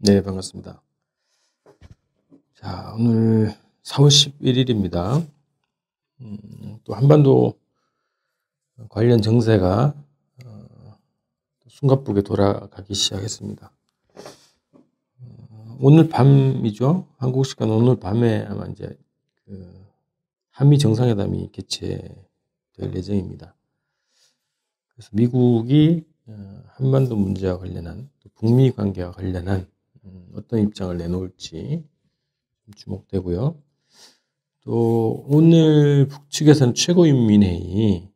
네, 반갑습니다. 자, 오늘 4월 11일입니다. 또 한반도 관련 정세가 숨가쁘게 돌아가기 시작했습니다. 오늘 밤이죠. 한국 시간 오늘 밤에 아마 이제 한미 정상회담이 개최될 예정입니다. 그래서 미국이 한반도 문제와 관련한 북미 관계와 관련한 어떤 입장을 내놓을지 주목되고요. 또 오늘 북측에서는 최고인민회의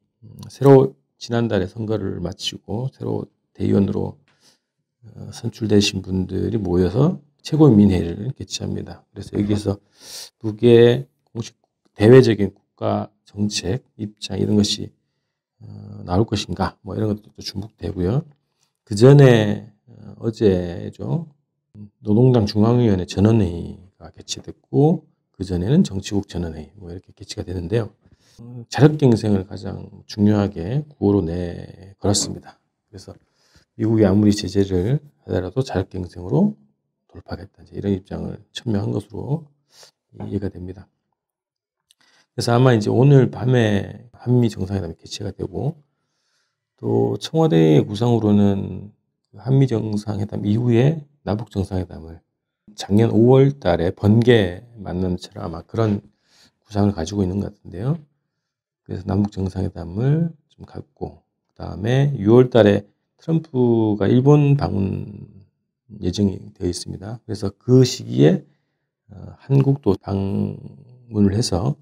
새로 지난달에 선거를 마치고 새로 대의원으로 선출되신 분들이 모여서 최고인민회의를 개최합니다. 그래서 여기서 북의 공식 대외적인 국가 정책 입장 이런 것이 나올 것인가 뭐 이런 것도 주목되고요. 그 전에 어제죠. 노동당 중앙위원회 전원회의가 개최됐고 그 전에는 정치국 전원회의 뭐 이렇게 개최가 되는데요. 자력갱생을 가장 중요하게 구호로 내걸었습니다. 그래서 미국이 아무리 제재를 하더라도 자력갱생으로 돌파하겠다 이런 입장을 천명한 것으로 이해가 됩니다. 그래서 아마 이제 오늘 밤에 한미 정상회담이 개최가 되고 또 청와대의 구상으로는 한미 정상회담 이후에 남북 정상회담을 작년 5월 달에 번개 만남처럼 아마 그런 구상을 가지고 있는 것 같은데요. 그래서 남북 정상회담을 좀 갖고 그 다음에 6월 달에 트럼프가 일본 방문 예정이 되어 있습니다. 그래서 그 시기에 한국도 방문을 해서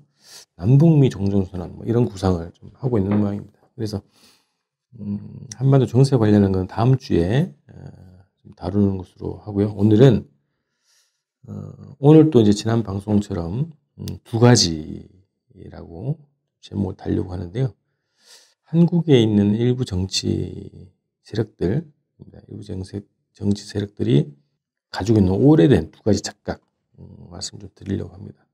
남북미 종전선언 뭐 이런 구상을 좀 하고 있는 모양입니다. 그래서 한반도 정세 관련한 건 다음 주에 다루는 것으로 하고요. 오늘은 오늘 또 이제 지난 방송처럼 두 가지라고 제목을 달려고 하는데요. 한국에 있는 일부 정치 세력들, 일부 정치 세력들이 가지고 있는 오래된 두 가지 착각 말씀 좀 드리려고 합니다.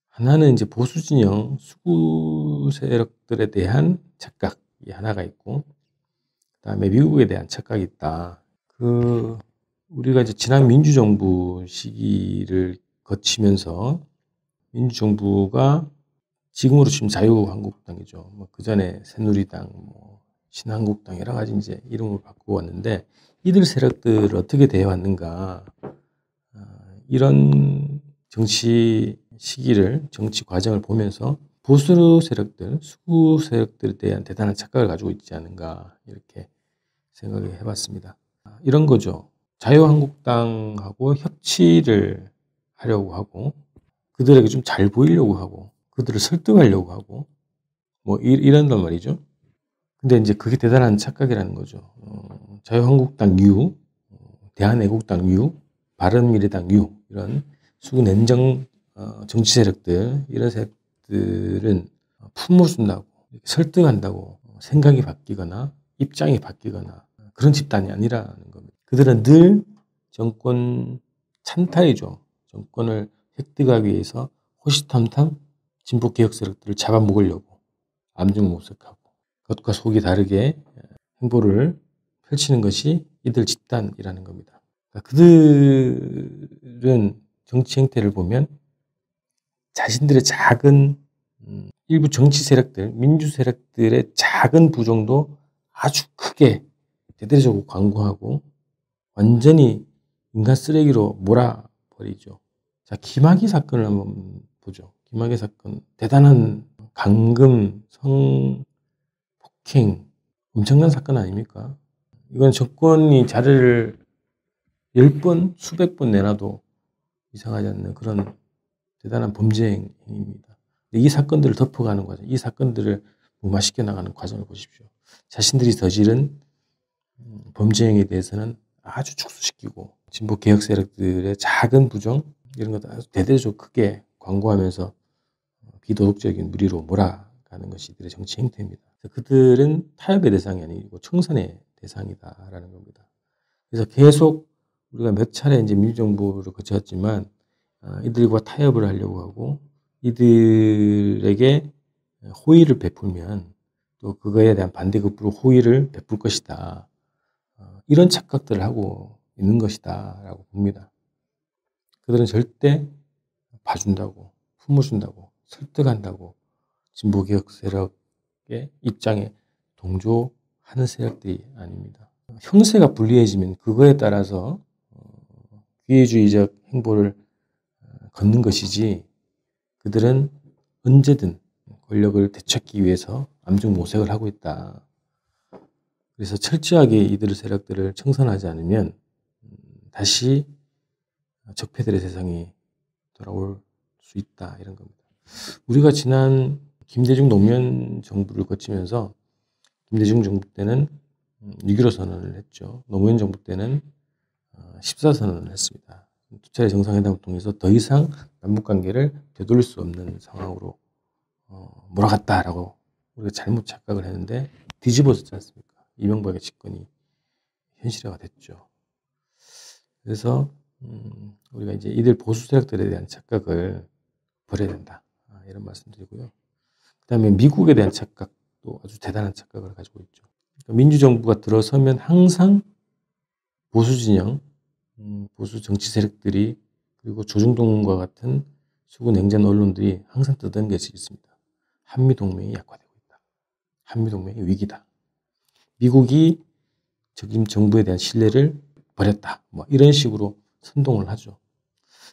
하나는 이제 보수 진영 수구 세력들에 대한 착각이 하나가 있고, 그다음에 미국에 대한 착각이 있다. 우리가 이제 지난 민주정부 시기를 거치면서 민주정부가 지금으로 치면 자유한국당이죠. 뭐 그 전에 새누리당, 뭐 신한국당 여러 가지 이제 이름을 바꾸고 왔는데 이들 세력들을 어떻게 대해왔는가? 이런 정치 시기를 정치 과정을 보면서 보수 세력들, 수구 세력들에 대한 대단한 착각을 가지고 있지 않은가 이렇게 생각을 해봤습니다. 이런 거죠. 자유한국당하고 협치를 하려고 하고 그들에게 좀 잘 보이려고 하고 그들을 설득하려고 하고 뭐 이런단 말이죠. 근데 이제 그게 대단한 착각이라는 거죠. 자유한국당 유, 대한애국당 유, 바른미래당 유 이런 수구 냉정 정치 세력들 이런 세력들은 품을 쓴다고 설득한다고 생각이 바뀌거나 입장이 바뀌거나 그런 집단이 아니라는 겁니다. 그들은 늘 정권 찬탈이죠. 정권을 획득하기 위해서 호시탐탐 진보 개혁 세력들을 잡아먹으려고 암정모색하고 겉과 속이 다르게 행보를 펼치는 것이 이들 집단이라는 겁니다. 그러니까 그들은 정치 행태를 보면 자신들의 작은 일부 정치 세력들, 민주 세력들의 작은 부정도 아주 크게 대대적으로 광고하고 완전히 인간 쓰레기로 몰아버리죠. 자, 김학의 사건을 한번 보죠. 김학의 사건 대단한 강금, 성폭행 엄청난 사건 아닙니까? 이건 정권이 자료를 10번, 수백 번 내놔도 이상하지 않는 그런 대단한 범죄 행위입니다. 이 사건들을 덮어가는 과정, 이 사건들을 무마시켜 나가는 과정을 보십시오. 자신들이 저지른 범죄 행위에 대해서는 아주 축소시키고 진보 개혁 세력들의 작은 부정 이런 것도 아주 대대적으로 크게 광고하면서 비도덕적인 무리로 몰아가는 것이 이들의 정치 행태입니다. 그들은 타협의 대상이 아니고 청산의 대상이다라는 겁니다. 그래서 계속 우리가 몇 차례 이제 민주정부를 거쳤지만 이들과 타협을 하려고 하고 이들에게 호의를 베풀면 또 그거에 대한 반대급부로 호의를 베풀 것이다. 이런 착각들을 하고 있는 것이다 라고 봅니다. 그들은 절대 봐준다고, 품어준다고, 설득한다고 진보개혁 세력의 입장에 동조하는 세력들이 아닙니다. 형세가 불리해지면 그거에 따라서 기회주의적 행보를 걷는 것이지, 그들은 언제든 권력을 되찾기 위해서 암중모색을 하고 있다. 그래서 철저하게 이들 세력들을 청산하지 않으면 다시 적폐들의 세상이 돌아올 수 있다, 이런 겁니다. 우리가 지난 김대중 노무현 정부를 거치면서 김대중 정부 때는 6.15 선언을 했죠. 노무현 정부 때는 14선언을 했습니다. 두 차례 정상회담을 통해서 더 이상 남북관계를 되돌릴 수 없는 상황으로 몰아갔다라고 우리가 잘못 착각을 했는데 뒤집어졌지 않습니까? 이명박의 집권이 현실화가 됐죠. 그래서 우리가 이제 이들 보수 세력들에 대한 착각을 버려야 된다, 이런 말씀드리고요. 그 다음에 미국에 대한 착각도 아주 대단한 착각을 가지고 있죠. 그러니까 민주정부가 들어서면 항상 보수 진영, 보수 정치 세력들이, 그리고 조중동과 같은 수구 냉전 언론들이 항상 뜨던 것이 있습니다. 한미동맹이 약화되고 있다. 한미동맹이 위기다. 미국이 적임 정부에 대한 신뢰를 버렸다. 뭐 이런 식으로 선동을 하죠.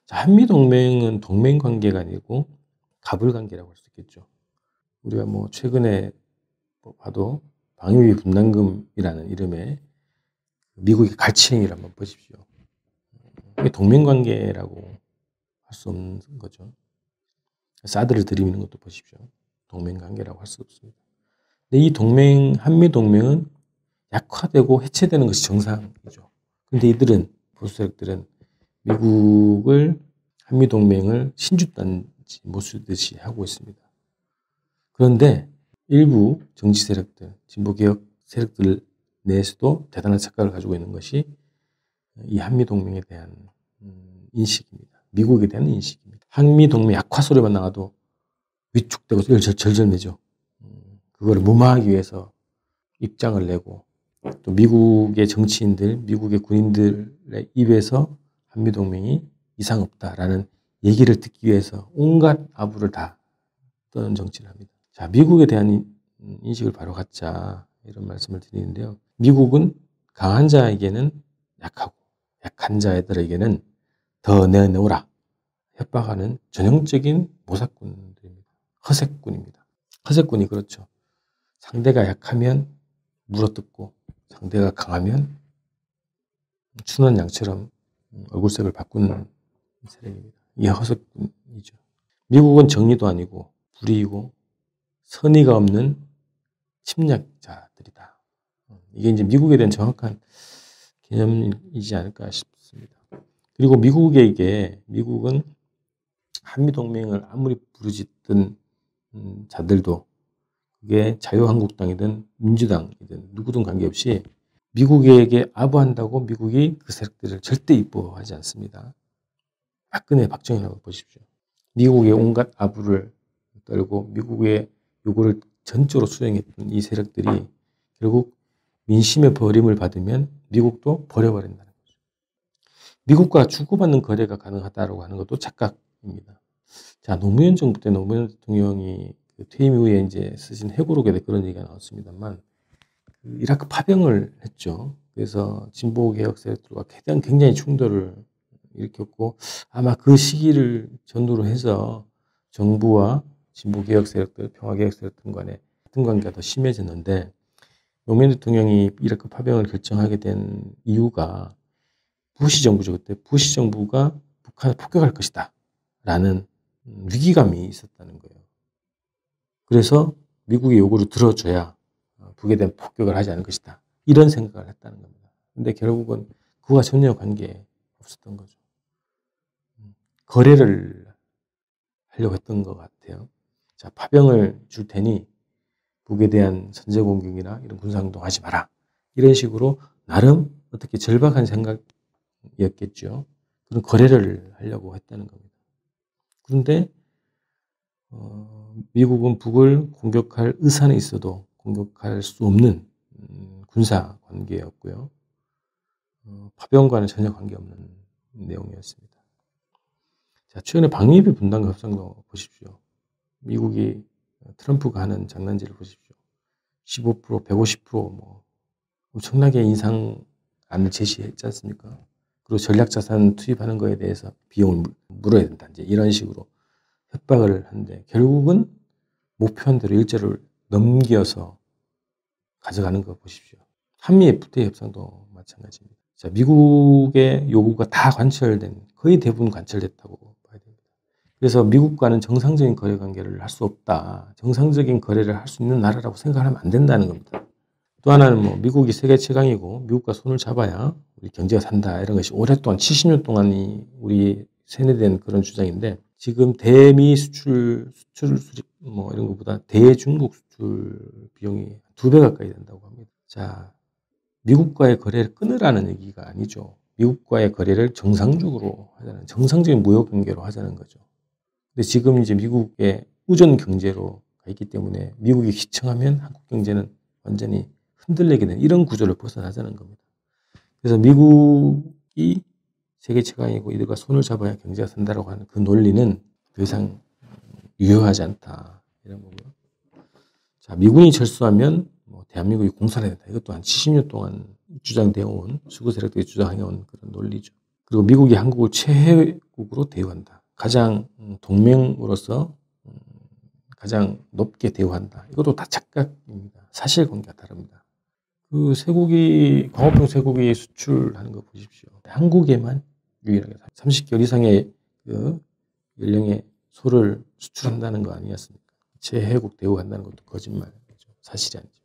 자, 한미동맹은 동맹관계가 아니고 갑을관계라고 할 수 있겠죠. 우리가 뭐 최근에 봐도 방위비 분담금이라는 이름의 미국의 갈취행위를 한번 보십시오. 이게 동맹관계라고 할 수 없는 거죠. 사드를 들이미는 것도 보십시오. 동맹관계라고 할 수 없습니다. 근데 이 한미동맹은 약화되고 해체되는 것이 정상이죠. 근데 이들은, 보수 세력들은 미국을, 한미동맹을 신주단지 못 쓰듯이 하고 있습니다. 그런데 일부 정치 세력들, 진보개혁 세력들 내에서도 대단한 착각을 가지고 있는 것이 이 한미동맹에 대한 인식입니다. 미국에 대한 인식입니다. 한미동맹 약화 소리만 나와도 위축되고 절절매죠. 그걸 무마하기 위해서 입장을 내고, 또 미국의 정치인들, 미국의 군인들의 입에서 한미동맹이 이상 없다라는 얘기를 듣기 위해서 온갖 아부를 다 떠는 정치를 합니다. 자, 미국에 대한 인식을 바로 갖자, 이런 말씀을 드리는데요. 미국은 강한 자에게는 약하고 약한 자들에게는 더 내놓으라 협박하는 전형적인 모사꾼들입니다. 허세꾼입니다. 허세꾼이 그렇죠. 상대가 약하면 물어뜯고 상대가 강하면 춘한 양처럼 얼굴색을 바꾸는 세력입니다. 이게 허세꾼이죠. 미국은 정의도 아니고 불의이고 선의가 없는 침략자들이다. 이게 이제 미국에 대한 정확한 개념이지 않을까 싶습니다. 그리고 미국은 한미동맹을 아무리 부르짖던 자들도, 그게 자유한국당이든 민주당이든 누구든 관계없이 미국에게 아부한다고 미국이 그 세력들을 절대 이뻐하지 않습니다. 박근혜, 박정희라고 보십시오. 미국의 온갖 아부를 떨고 미국의 요구를 전적으로 수행했던 이 세력들이 결국 민심의 버림을 받으면 미국도 버려버린다는 거죠. 미국과 주고받는 거래가 가능하다고 하는 것도 착각입니다. 자, 노무현 정부 때 노무현 대통령이 퇴임 이후에 이제 쓰신 회고록에 그런 얘기가 나왔습니다만, 이라크 파병을 했죠. 그래서 진보 개혁 세력들과 굉장히 충돌을 일으켰고, 아마 그 시기를 전후로 해서 정부와 진보 개혁 세력들, 평화 개혁 세력들 간의 같은 관계가 더 심해졌는데, 노무현 대통령이 이라크 파병을 결정하게 된 이유가 부시 정부죠. 그때 부시 정부가 북한을 폭격할 것이다 라는 위기감이 있었다는 거예요. 그래서 미국의 요구를 들어줘야 북에 대한 폭격을 하지 않을 것이다, 이런 생각을 했다는 겁니다. 근데 결국은 그와 전혀 관계 없었던 거죠. 거래를 하려고 했던 것 같아요. 자, 파병을 줄 테니 북에 대한 선제 공격이나 이런 군사행동 하지 마라, 이런 식으로 나름 어떻게 절박한 생각이었겠죠. 그런 거래를 하려고 했다는 겁니다. 그런데 미국은 북을 공격할 의사는 있어도 공격할 수 없는 군사 관계였고요. 파병과는 전혀 관계없는 내용이었습니다. 자, 최근에 방위비 분담금 협상도 보십시오. 미국이 트럼프가 하는 장난질을 보십시오. 15%, 150% 엄청나게 인상안을 제시했지 않습니까? 그리고 전략자산 투입하는 거에 대해서 비용을 물어야 된다. 이제 이런 식으로 협박을 하는데 결국은 목표한 대로 일자를 넘겨서 가져가는 거 보십시오. 한미 FTA 협상도 마찬가지입니다. 자, 미국의 요구가 다 거의 대부분 관철됐다고 봐야 됩니다. 그래서 미국과는 정상적인 거래 관계를 할 수 없다. 정상적인 거래를 할 수 있는 나라라고 생각하면 안 된다는 겁니다. 또 하나는 미국이 세계 최강이고 미국과 손을 잡아야 우리 경제가 산다. 이런 것이 오랫동안 70년 동안이 우리 세뇌된 그런 주장인데 지금 대미 수출 수립 이런 것보다 대중국 수출 비용이 2배 가까이 된다고 합니다. 자, 미국과의 거래를 끊으라는 얘기가 아니죠. 미국과의 거래를 정상적으로 하자는, 정상적인 무역 경제로 하자는 거죠. 근데 지금 이제 미국의 우전 경제로 가 있기 때문에 미국이 휘청하면 한국 경제는 완전히 흔들리게 되는 이런 구조를 벗어나자는 겁니다. 그래서 미국이 세계 최강이고 이들과 손을 잡아야 경제가 산다라고 하는 그 논리는 더 이상 유효하지 않다. 이런 거고요. 자, 미군이 철수하면 대한민국이 공산해야 된다. 이것도 한 70년 동안 주장되어 온, 수구 세력들이 주장해온 그런 논리죠. 그리고 미국이 한국을 최혜국으로 대우한다. 가장 동맹으로서 가장 높게 대우한다. 이것도 다 착각입니다. 사실관계가 다릅니다. 그 광우병 쇠고기 수출하는 거 보십시오. 한국에만 유일하게 30개월 이상의 그 연령의 소를 수출한다는 거 아니었습니까? 최혜국 대우한다는 것도 거짓말이죠. 사실이 아니죠.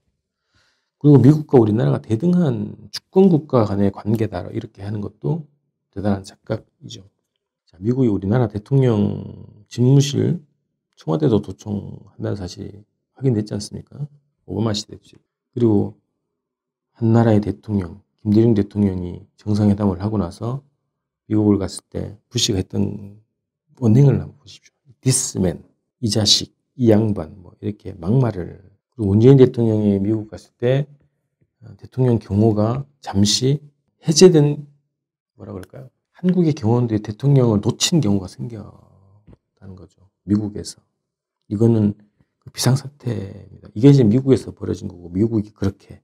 그리고 미국과 우리나라가 대등한 주권국가 간의 관계다 이렇게 하는 것도 대단한 착각이죠. 자, 미국이 우리나라 대통령 집무실 청와대도 도청한다는 사실이 확인됐지 않습니까? 오바마 시대죠. 그리고 한 나라의 대통령, 김대중 대통령이 정상회담을 하고 나서 미국을 갔을 때 부시가 했던 언행을 한번 보십시오. This man, 이 자식, 이 양반, 이렇게 막말을. 그리고 문재인 대통령이 미국 갔을 때 대통령 경호가 잠시 해제된 뭐라 그럴까요? 한국의 경호원들이 대통령을 놓친 경우가 생겼다는 거죠. 미국에서. 이거는 비상사태입니다. 이게 이제 미국에서 벌어진 거고 미국이 그렇게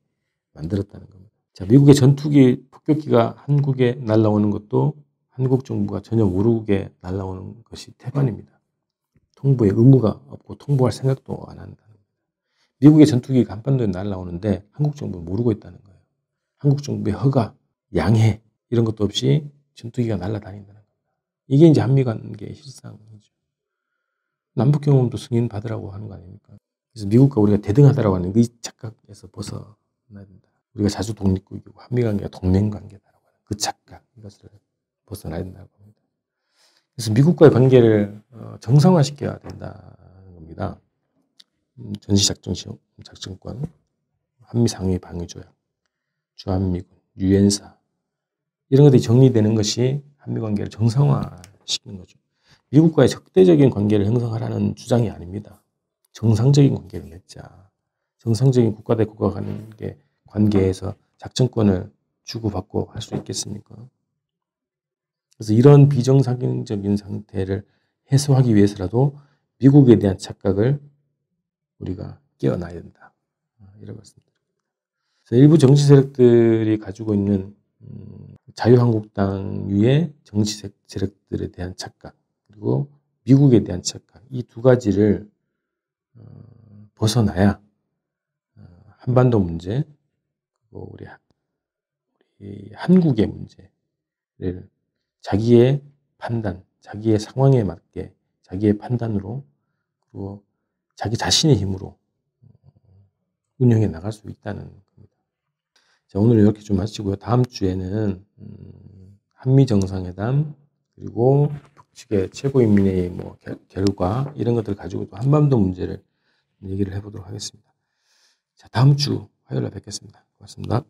만들었다는 겁니다. 자, 미국의 전투기, 폭격기가 한국에 날아오는 것도 한국 정부가 전혀 모르게 날아오는 것이 태반입니다. 통보에 의무가 없고 통보할 생각도 안 한다는 겁니다. 미국의 전투기가 한반도에 날아오는데 한국 정부는 모르고 있다는 거예요. 한국 정부의 허가, 양해 이런 것도 없이 전투기가 날아다닌다는 겁니다. 이게 이제 한미 관계의 실상이죠. 남북 경험도 승인 받으라고 하는 거 아닙니까? 그래서 미국과 우리가 대등하다라고 하는 이 착각에서 벗어나야 된다. 우리가 자주 독립국이고 한미 관계가 동맹 관계다라고 하는 그 착각, 이것을 벗어나야 된다고 합니다. 그래서 미국과의 관계를 정상화시켜야 된다는 겁니다. 전시작전권, 한미 상위 방위 조약, 주한미군, 유엔사 이런 것들이 정리되는 것이 한미 관계를 정상화시키는 거죠. 미국과의 적대적인 관계를 형성하라는 주장이 아닙니다. 정상적인 관계를 맺자. 정상적인 국가 대 국가 관계에서 작전권을 주고받고 할 수 있겠습니까? 그래서 이런 비정상적인 상태를 해소하기 위해서라도 미국에 대한 착각을 우리가 깨어나야 된다. 이런 말씀드립니다. 일부 정치 세력들이 가지고 있는 자유한국당류의 정치 세력들에 대한 착각, 그리고 미국에 대한 착각, 이 두 가지를 벗어나야 한반도 문제, 그리고 우리 한국의 문제를 자기의 판단, 자기의 상황에 맞게 자기의 판단으로 그리고 자기 자신의 힘으로 운영해 나갈 수 있다는 겁니다. 자, 오늘 이렇게 좀 마치고요. 다음 주에는 한미 정상회담 그리고 북측의 최고인민회의 결과 이런 것들을 가지고 또 한반도 문제를 얘기를 해보도록 하겠습니다. 자, 다음 주 화요일에 뵙겠습니다. 고맙습니다.